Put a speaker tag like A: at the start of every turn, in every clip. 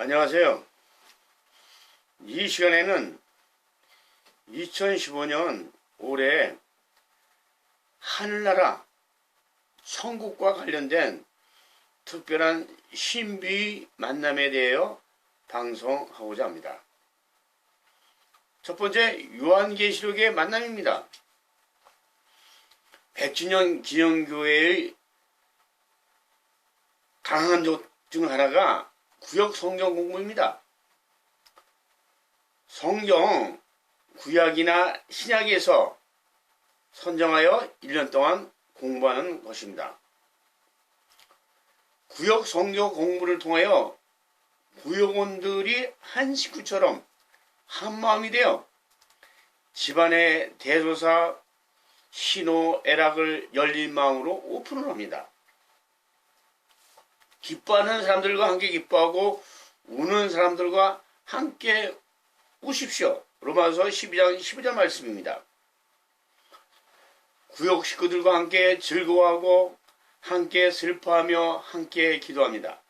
A: 안녕하세요. 이 시간에는 2015년 올해 하늘나라 천국과 관련된 특별한 신비 만남에 대하여 방송하고자 합니다. 첫 번째, 요한계시록의 만남입니다. 100주년 기념교회의 강한 조 중 하나가 구역 성경 공부입니다. 성경 구약이나 신약에서 선정하여 1년 동안 공부하는 것입니다. 구역 성경 공부를 통하여 구역원들이 한 식구처럼 한 마음이 되어 집안의 대소사, 신호, 애락을 열린 마음으로 오픈을 합니다. 기뻐하는 사람들과 함께 기뻐하고 우는 사람들과 함께 우십시오. 로마서 12장 15절 말씀입니다. 구역 식구들과 함께 즐거워하고 함께 슬퍼하며 함께 기도합니다.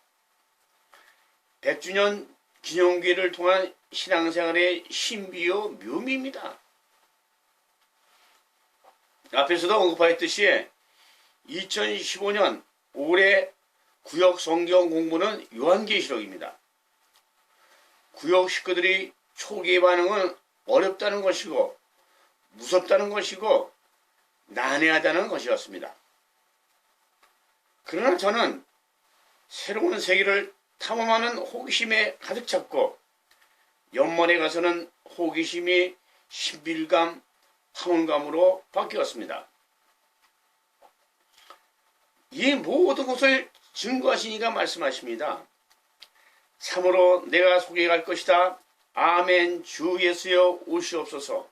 A: 100주년 기념기를 통한 신앙생활의 신비요 묘미입니다. 앞에서도 언급하였듯이 2015년 올해 구역 성경 공부는 요한계시록입니다. 구역 식구들이 초기 반응은 어렵다는 것이고 무섭다는 것이고 난해하다는 것이었습니다. 그러나 저는 새로운 세계를 탐험하는 호기심에 가득 찼고 연말에 가서는 호기심이 신비감, 탐험감으로 바뀌었습니다. 이 모든 것을 증거하시니까 말씀하십니다. 참으로 내가 속에 갈 것이다. 아멘. 주 예수여 오시옵소서.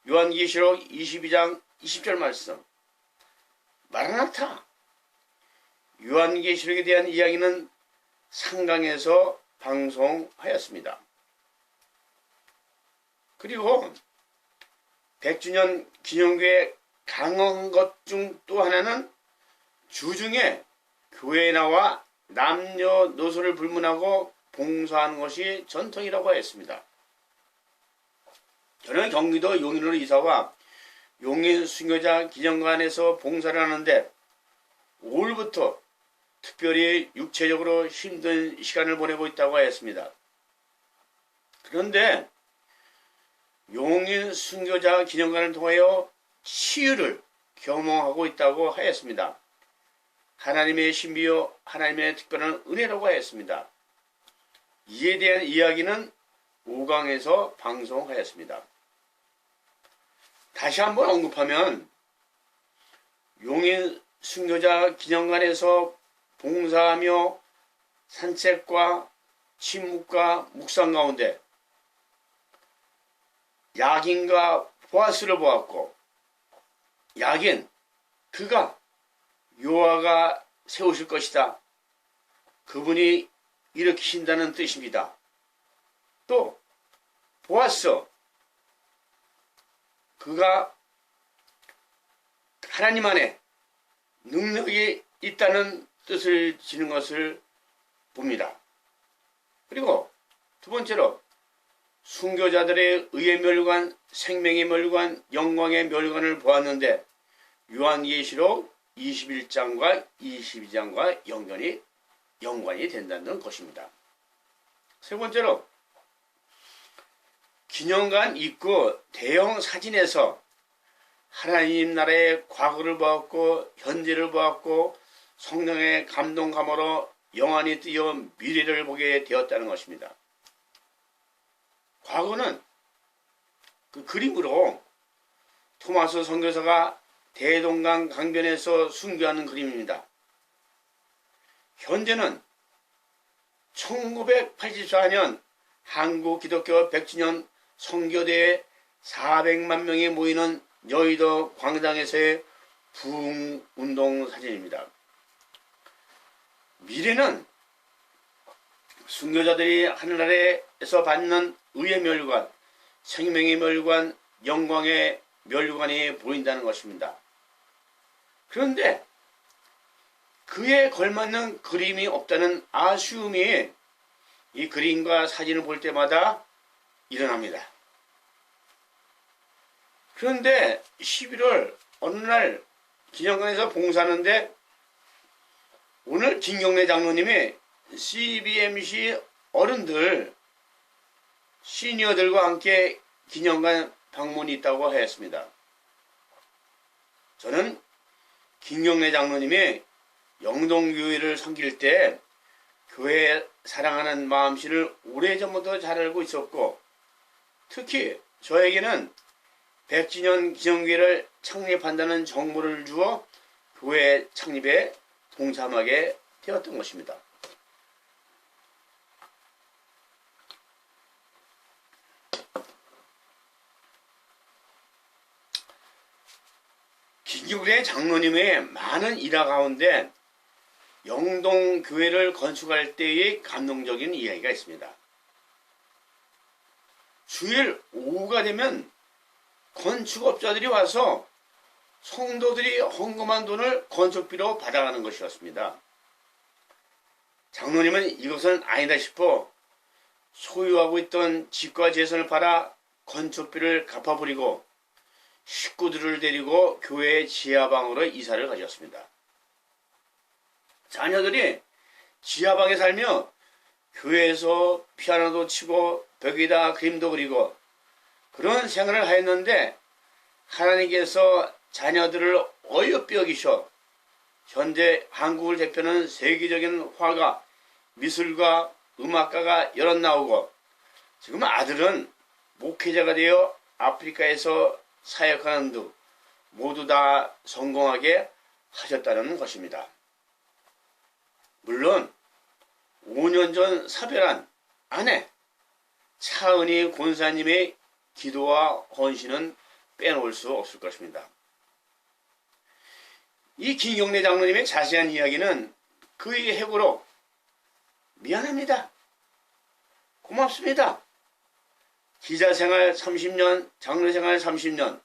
A: 요한계시록 22장 20절 말씀. 마라나타. 요한계시록에 대한 이야기는 상강에서 방송하였습니다. 그리고 100주년 기념교회 강한 것 중 또 하나는 주중에 교회에 나와 남녀노소를 불문하고 봉사하는 것이 전통이라고 했습니다. 저는 경기도 용인으로 이사와 용인 순교자 기념관에서 봉사를 하는데 5월부터 특별히 육체적으로 힘든 시간을 보내고 있다고 했습니다. 그런데 용인 순교자 기념관을 통하여 치유를 경험하고 있다고 하였습니다. 하나님의 신비요 하나님의 특별한 은혜라고 하였습니다. 이에 대한 이야기는 5강에서 방송하였습니다. 다시 한번 언급하면 용인 순교자 기념관에서 봉사하며 산책과 침묵과 묵상 가운데 야긴과 보아스를 보았고 야긴 그가 여호와가 세우실 것이다. 그분이 일으키신다는 뜻입니다. 또 보아스 그가 하나님 안에 능력이 있다는 뜻을 지는 것을 봅니다. 그리고 두 번째로 순교자들의 의의 멸관, 생명의 멸관, 영광의 멸관을 보았는데 요한계시록 21장과 22장과 연관이 된다는 것입니다. 세 번째로 기념관 입구 대형 사진에서 하나님 나라의 과거를 보았고 현재를 보았고 성령의 감동감으로 영안이 뜨여 미래를 보게 되었다는 것입니다. 과거는 그 그림으로 토마스 선교사가 대동강 강변에서 순교하는 그림입니다. 현재는 1984년 한국 기독교 100주년 선교대회 400만 명이 모이는 여의도 광장에서의 부흥운동 사진입니다. 미래는 순교자들이 하늘나라에서 받는 의의 멸관, 생명의 멸관, 영광의 멸관이 보인다는 것입니다. 그런데 그에 걸맞는 그림이 없다는 아쉬움이 이 그림과 사진을 볼 때마다 일어납니다. 그런데 11월 어느 날 기념관에서 봉사하는데 오늘 김경래 장로님이 CBMC 어른들 시니어들과 함께 기념관 방문이 있다고 하였습니다. 저는 김경래 장로님이 영동교회를 섬길 때 교회 사랑하는 마음씨를 오래전부터 잘 알고 있었고, 특히 저에게는 100주년 기념교회를 창립한다는 정보를 주어 교회 창립에 동참하게 되었던 것입니다. 김경래 장로님의 많은 일화 가운데 영동교회를 건축할 때의 감동적인 이야기가 있습니다. 주일 오후가 되면 건축업자들이 와서 성도들이 헌금한 돈을 건축비로 받아가는 것이었습니다. 장로님은 이것은 아니다 싶어 소유하고 있던 집과 재산을 팔아 건축비를 갚아버리고 식구들을 데리고 교회 지하방으로 이사를 가셨습니다. 자녀들이 지하방에 살며 교회에서 피아노도 치고 벽에다 그림도 그리고 그런 생활을 하였는데, 하나님께서 자녀들을 어여삐 여기셔 현재 한국을 대표하는 세계적인 화가, 미술가, 음악가가 여럿 나오고, 지금 아들은 목회자가 되어 아프리카에서 사역하는 등 모두 다 성공하게 하셨다는 것입니다. 물론 5년 전 사별한 아내 차은희 권사님의 기도와 헌신은 빼놓을 수 없을 것입니다. 이 김경래 장로님의 자세한 이야기는 그의 해고로 미안합니다, 고맙습니다, 기자생활 30년, 장로생활 30년,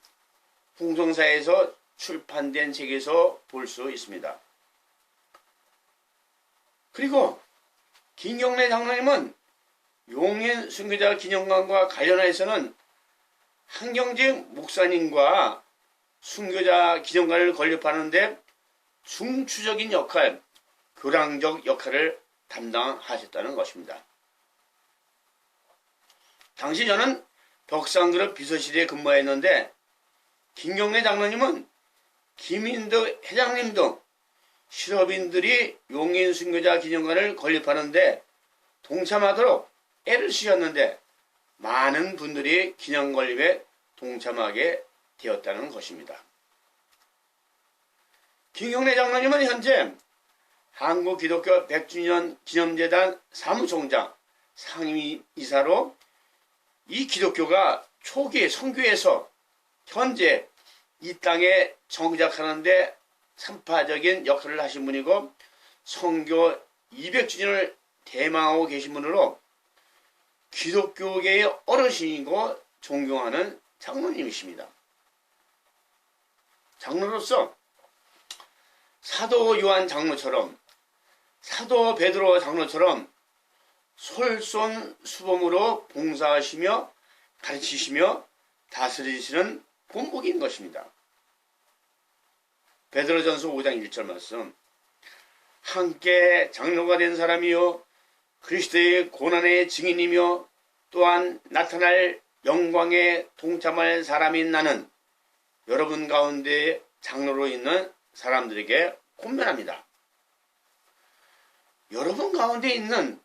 A: 홍성사에서 출판된 책에서 볼 수 있습니다. 그리고 김경래 장로님은 용인 순교자 기념관과 관련해서는 한경직 목사님과 순교자 기념관을 건립하는데 중추적인 역할, 교량적 역할을 담당하셨다는 것입니다. 당시 저는 벽상그룹 비서실에 근무했는데 김경래 장로님은 김인덕 회장님 등 실업인들이 용인 순교자 기념관을 건립하는데 동참하도록 애를 쓰셨는데 많은 분들이 기념 건립에 동참하게 되었다는 것입니다. 김경래 장로님은 현재 한국기독교 100주년 기념재단 사무총장, 상임이사로 이 기독교가 초기 선교에서 현재 이 땅에 정착하는데 산파적인 역할을 하신 분이고, 선교 200주년을 대망하고 계신 분으로 기독교계의 어르신이고 존경하는 장로님이십니다. 장로로서 사도 요한 장로처럼, 사도 베드로 장로처럼 솔선수범으로 봉사하시며 가르치시며 다스리시는 본보기인 것입니다. 베드로전서 5장 1절 말씀, 함께 장로가 된 사람이요 그리스도의 고난의 증인이며 또한 나타날 영광에 동참할 사람인 나는 여러분 가운데 장로로 있는 사람들에게 권면합니다. 여러분 가운데 있는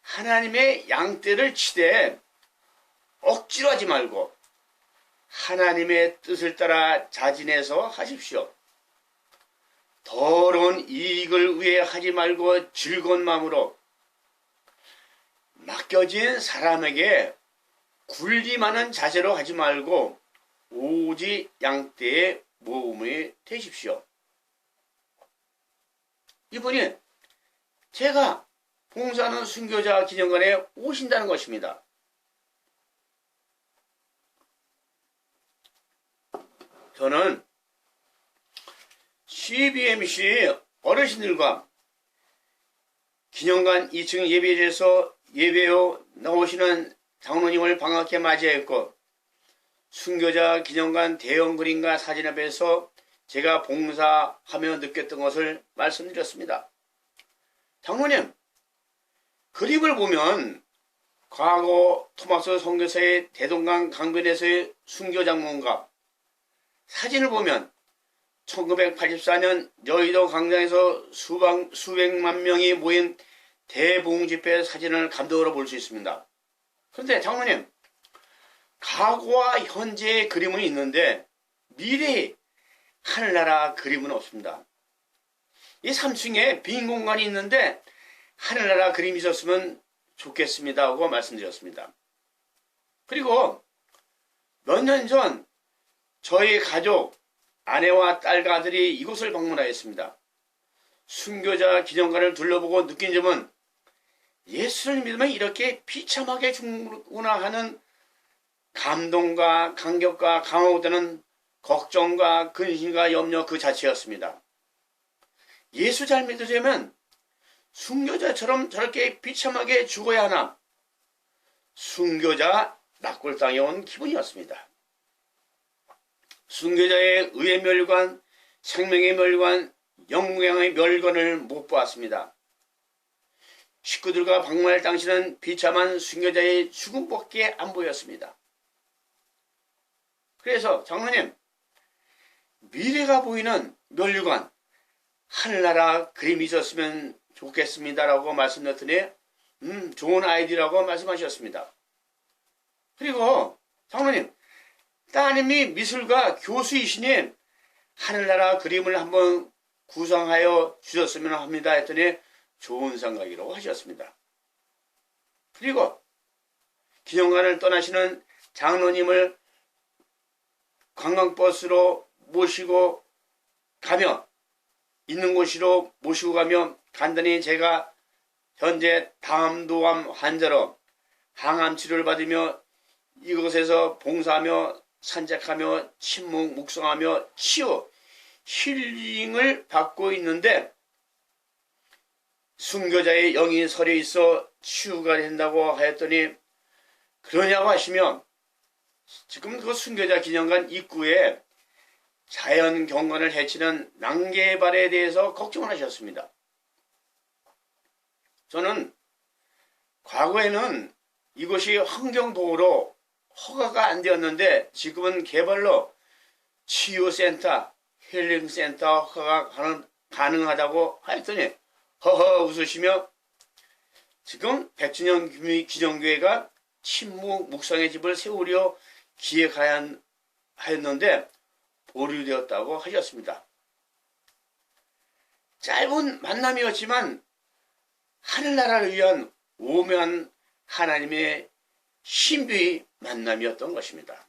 A: 하나님의 양떼를 치되 억지로 하지 말고 하나님의 뜻을 따라 자진해서 하십시오. 더러운 이익을 위해 하지 말고 즐거운 마음으로 맡겨진 사람에게 군림하는 자세로 하지 말고 오직 양떼의 모범이 되십시오. 이분이 제가 봉사하는 순교자 기념관에 오신다는 것입니다. 저는 CBMC 어르신들과 기념관 2층 예배실에서 예배로 나오시는 장로님을 반갑게 맞이했고 순교자 기념관 대형 그림과 사진 앞에서 제가 봉사하며 느꼈던 것을 말씀드렸습니다. 장로님, 그림을 보면 과거 토마스 선교사의 대동강 강변에서의 순교 장면과 사진을 보면 1984년 여의도 광장에서 수백만 명이 모인 대부흥 집회 사진을 감독으로 볼 수 있습니다. 그런데 장로님, 과거와 현재의 그림은 있는데 미래의 하늘나라 그림은 없습니다. 이 3층에 빈 공간이 있는데 하늘나라 그림이 있었으면 좋겠습니다 하고 말씀드렸습니다. 그리고 몇 년 전 저희 가족, 아내와 딸과 아들이 이곳을 방문하였습니다. 순교자 기념관을 둘러보고 느낀 점은 예수를 믿으면 이렇게 비참하게 죽구나 하는 감동과 감격과 강화되는 걱정과 근심과 염려 그 자체였습니다. 예수 잘 믿으려면 순교자처럼 저렇게 비참하게 죽어야 하나? 순교자 낙골당에 온 기분이었습니다. 순교자의 의의 멸관, 생명의 멸관, 영광의 멸관을 못 보았습니다. 식구들과 방문할 당시는 비참한 순교자의 죽음밖에 안 보였습니다. 그래서 장로님, 미래가 보이는 멸관, 하늘나라 그림이 있었으면 좋겠습니다라고 말씀드렸더니 좋은 아이디라고 말씀하셨습니다. 그리고 장로님, 따님이 미술가 교수이시니 하늘나라 그림을 한번 구상하여 주셨으면 합니다 했더니 좋은 생각이라고 하셨습니다. 그리고 기념관을 떠나시는 장로님을 관광버스로 모시고 가며 있는 곳으로 모시고 가며 간단히 제가 현재 담도암 환자로 항암 치료를 받으며 이곳에서 봉사하며 산책하며 침묵 묵상하며 치유 힐링을 받고 있는데 순교자의 영이 서려 있어 치유가 된다고 하였더니 그러냐고 하시며 지금 그 순교자 기념관 입구에 자연 경관을 해치는 난개발에 대해서 걱정을 하셨습니다. 저는 과거에는 이곳이 환경보호로 허가가 안 되었는데 지금은 개발로 치유센터, 힐링센터 허가가 가능하다고 하였더니 허허 웃으시며 지금 100주년 기념교회가 침묵 묵상의 집을 세우려 기획하였는데 보류되었다고 하셨습니다. 짧은 만남이었지만 하늘나라를 위한 오묘한 하나님의 신비의 만남이었던 것입니다.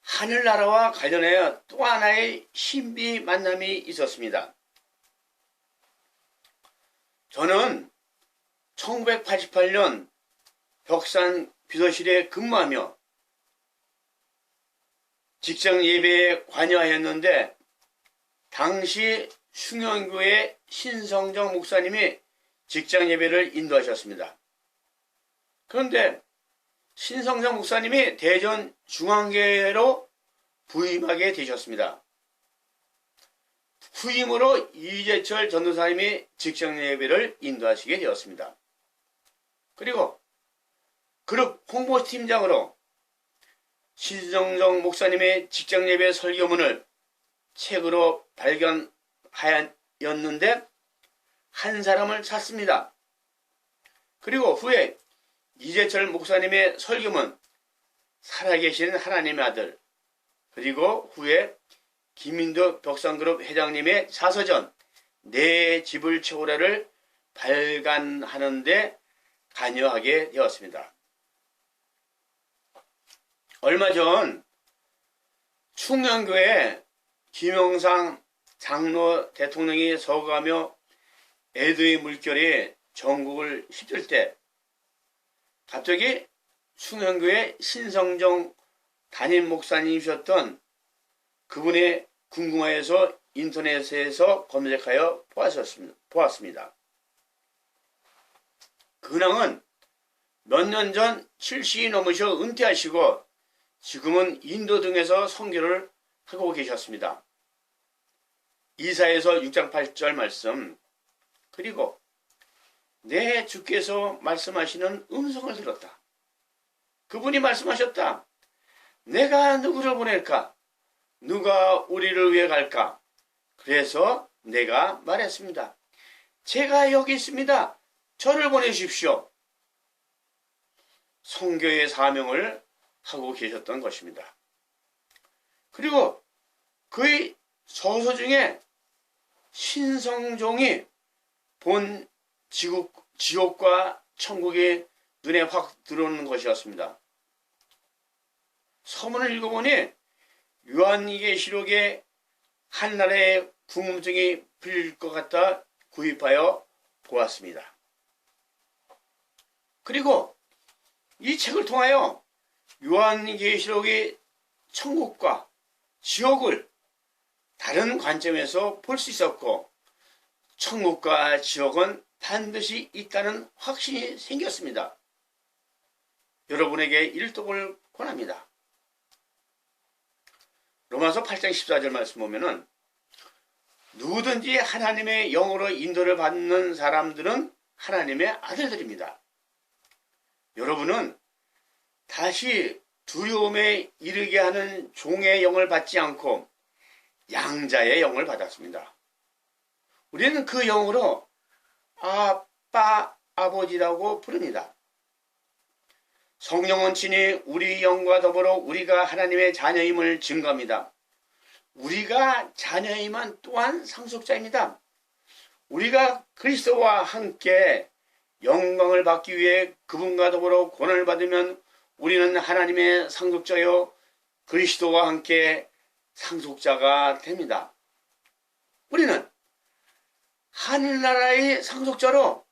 A: 하늘나라와 관련하여 또 하나의 신비 만남이 있었습니다. 저는 1988년 벽산 비서실에 근무하며 직장 예배에 관여하였는데 당시 숭영교회 신성정 목사님이 직장 예배를 인도하셨습니다. 그런데 신성정 목사님이 대전 중앙교회로 부임하게 되셨습니다. 후임으로 이재철 전도사님이 직장 예배를 인도하시게 되었습니다. 그리고 그룹 홍보팀장으로 신성정 목사님의 직장 예배 설교문을 책으로 발견하였는데 한 사람을 찾습니다. 그리고 후에 이재철 목사님의 설교문 살아계신 하나님의 아들, 그리고 후에 김인도 벽산그룹 회장님의 자서전 내 집을 채우라를 발간하는데 관여하게 되었습니다. 얼마 전 충녕교회 김영상 장로 대통령이 서거하며 애도의 물결이 전국을 휩쓸 때 갑자기 충녕교회 신성정 담임 목사님이셨던 그분의 궁금하여서 인터넷에서 검색하여 보았습니다. 근황은 몇 년 전 70이 넘으셔 은퇴하시고 지금은 인도 등에서 선교를 하고 계셨습니다. 이사야서 6장 8절 말씀, 그리고 내 주께서 말씀하시는 음성을 들었다. 그분이 말씀하셨다. 내가 누구를 보낼까? 누가 우리를 위해 갈까? 그래서 내가 말했습니다. 제가 여기 있습니다. 저를 보내십시오. 선교의 사명을 하고 계셨던 것입니다. 그리고 그의 서서 중에 신성종이 본 지옥과 천국이 눈에 확 들어오는 것이었습니다. 서문을 읽어보니 요한계시록에 한나라의 궁금증이 풀릴 것 같아 구입하여 보았습니다. 그리고 이 책을 통하여 요한계시록의 천국과 지옥을 다른 관점에서 볼 수 있었고 천국과 지옥은 반드시 있다는 확신이 생겼습니다. 여러분에게 일독을 권합니다. 로마서 8장 14절 말씀 보면은 누구든지 하나님의 영으로 인도를 받는 사람들은 하나님의 아들들입니다. 여러분은 다시 두려움에 이르게 하는 종의 영을 받지 않고 양자의 영을 받았습니다. 우리는 그 영으로 아빠, 아버지라고 부릅니다. 성령은 친히 우리 영과 더불어 우리가 하나님의 자녀임을 증거합니다. 우리가 자녀이면 또한 상속자입니다. 우리가 그리스도와 함께 영광을 받기 위해 그분과 더불어 고난을 받으면 우리는 하나님의 상속자요 그리스도와 함께 상속자가 됩니다. 우리는 하늘나라의 상속자로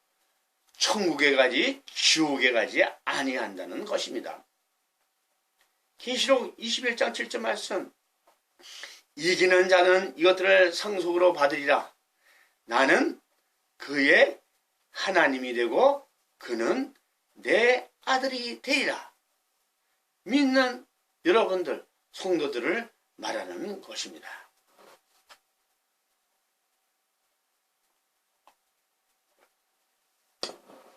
A: 천국에 가지 지옥에 가지 아니한다는 것입니다. 계시록 21장 7절 말씀, 이기는 자는 이것들을 상속으로 받으리라. 나는 그의 하나님이 되고 그는 내 아들이 되리라. 믿는 여러분들, 성도들을 말하는 것입니다.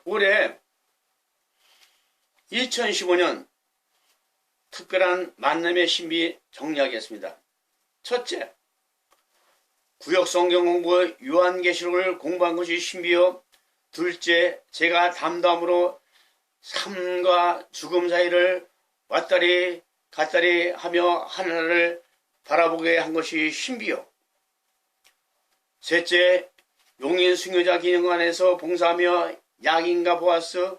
A: 올해 2015년 특별한 만남의 신비 정리하겠습니다. 첫째, 구역성경 공부 요한계시록을 공부한 것이 신비요. 둘째, 제가 담담으로 삶과 죽음 사이를 왔다리 갔다리 하며 하늘을 바라보게 한 것이 신비요. 셋째, 용인 순교자 기념관에서 봉사하며 약인과 보아스,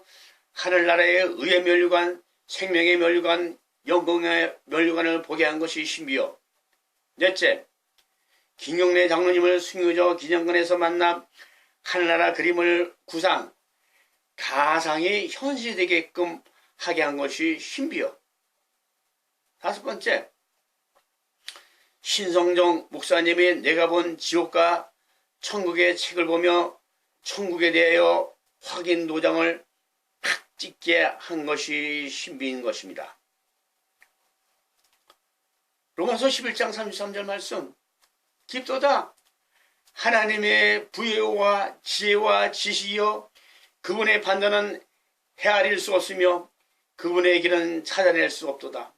A: 하늘나라의 의의 면류관, 생명의 면류관, 영광의 면류관을 보게 한 것이 신비요. 넷째, 김경래 장로님을 순교자 기념관에서 만나 하늘나라 그림을 구상, 가상이 현실되게끔 하게 한 것이 신비요. 다섯 번째, 신성정 목사님이 내가 본 지옥과 천국의 책을 보며 천국에 대하여 확인 도장을 탁 찍게 한 것이 신비인 것입니다. 로마서 11장 33절 말씀, 깊도다 하나님의 부여와 지혜와 지식이여 그분의 판단은 헤아릴 수 없으며 그분의 길은 찾아낼 수 없도다.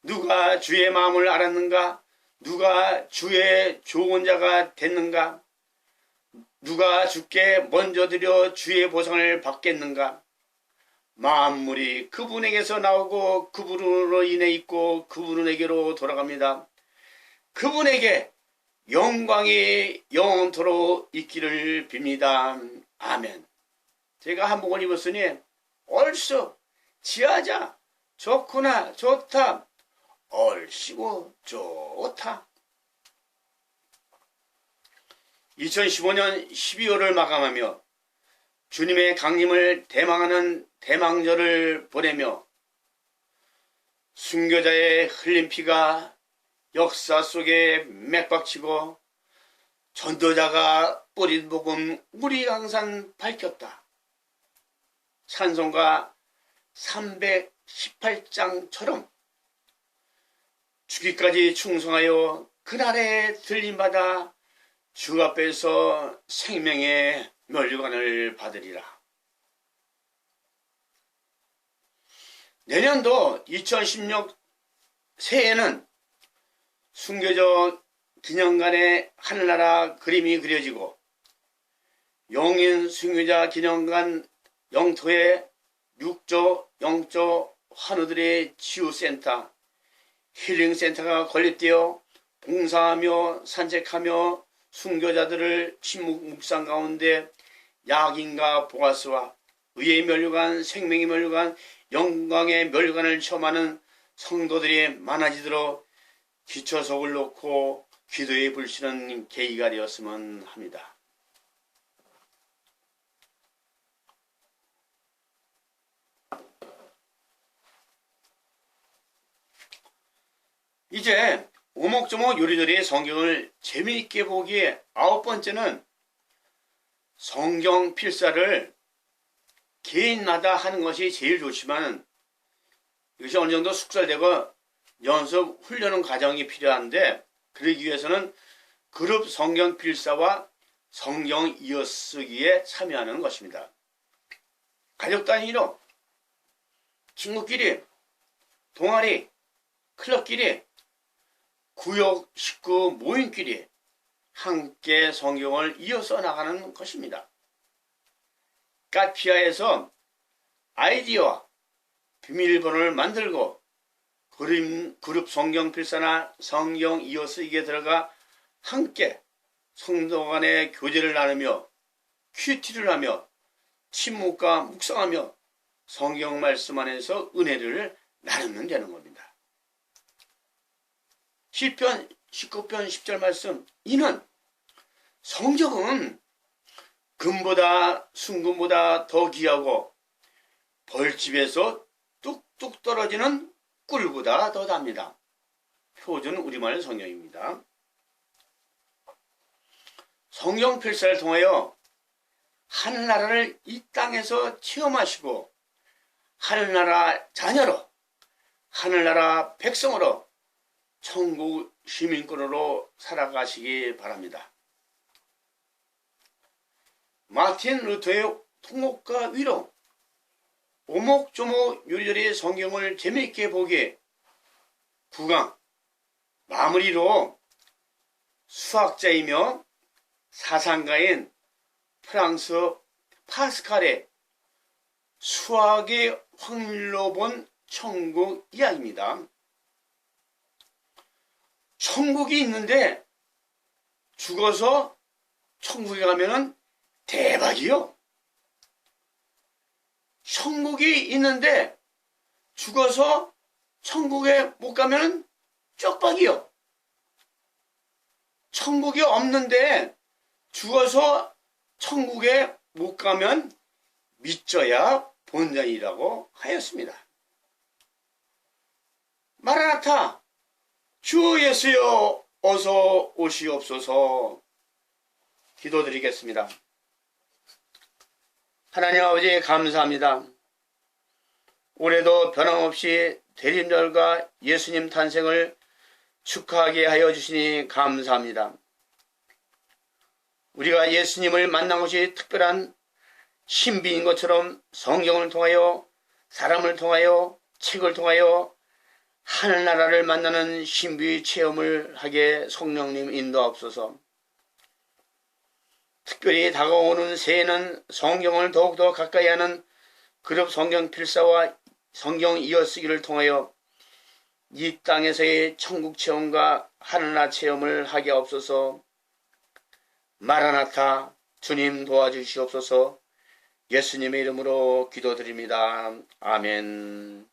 A: 누가 주의 마음을 알았는가? 누가 주의 좋은 자가 됐는가? 누가 주께 먼저 드려 주의 보상을 받겠는가? 만물이 그분에게서 나오고 그분으로 인해 있고 그분에게로 돌아갑니다. 그분에게 영광이 영원토록 있기를 빕니다. 아멘. 제가 한복을 입었으니 얼쑤 지하자 좋구나 좋다 얼씨고 좋다. 2015년 12월을 마감하며 주님의 강림을 대망하는 대망절을 보내며 순교자의 흘린 피가 역사 속에 맥박치고 전도자가 뿌린 복음 우리 항상 밝혔다. 찬송가 318장처럼 죽기까지 충성하여 그날에 들림받아 주 앞에서 생명의 면류관을 받으리라. 내년도 2016 새해에는 순교적 기념관에 하늘나라 그림이 그려지고 용인 순교자 기념관 영토에 6조 영조 환우들의 치유센터, 힐링센터가 건립되어 봉사하며 산책하며 순교자들을 침묵 묵상 가운데 약인과 보아스와 의의 면류관, 생명의 면류관, 영광의 면류관을 체험하는 성도들이 많아지도록 기초석을 놓고 기도에 불씨는 계기가 되었으면 합니다. 이제 오목조목 요리조리 성경을 재미있게 보기에 9번째는 성경 필사를 개인마다 하는 것이 제일 좋지만 이것이 어느 정도 숙달되고 연습 훈련은 과정이 필요한데 그러기 위해서는 그룹 성경 필사와 성경 이어쓰기에 참여하는 것입니다. 가족 단위로 친구끼리 동아리 클럽끼리 구역 식구 모임끼리 함께 성경을 이어서 나가는 것입니다. 카피아에서 아이디어와 비밀번호를 만들고 그룹 성경 필사나 성경 이어쓰기에 들어가 함께 성도 간의 교제를 나누며 큐티를 하며 침묵과 묵상하며 성경 말씀 안에서 은혜를 나누면 되는 겁니다. 시편 19편 10절 말씀, 이는 성경은 금보다 순금보다 더 귀하고 벌집에서 뚝뚝 떨어지는 꿀보다 더 답니다. 표준 우리말 성경입니다. 성경 필사를 통하여 하늘나라를 이 땅에서 체험하시고 하늘나라 자녀로 하늘나라 백성으로 천국 시민권으로 살아가시기 바랍니다. 마틴 루터의 통곡과 위로, 오목조목 요리조리 성경을 재미있게 보기에 9강 마무리로 수학자이며 사상가인 프랑스 파스칼의 수학의 확률로 본 천국 이야기입니다. 천국이 있는데 죽어서 천국에 가면은 대박이요. 천국이 있는데 죽어서 천국에 못 가면은 쪽박이요. 천국이 없는데 죽어서 천국에 못 가면 믿져야 본전이라고 하였습니다. 마라나타 주 예수여 어서 오시옵소서. 기도드리겠습니다. 하나님 아버지 감사합니다. 올해도 변함없이 대림절과 예수님 탄생을 축하하게 하여 주시니 감사합니다. 우리가 예수님을 만난 것이 특별한 신비인 것처럼 성경을 통하여 사람을 통하여 책을 통하여 하늘나라를 만나는 신비 체험을 하게 성령님 인도하옵소서. 특별히 다가오는 새해는 성경을 더욱더 가까이 하는 그룹 성경 필사와 성경 이어쓰기를 통하여 이 땅에서의 천국 체험과 하늘나라 체험을 하게 하옵소서. 마라나타 주님 도와주시옵소서. 예수님의 이름으로 기도드립니다. 아멘.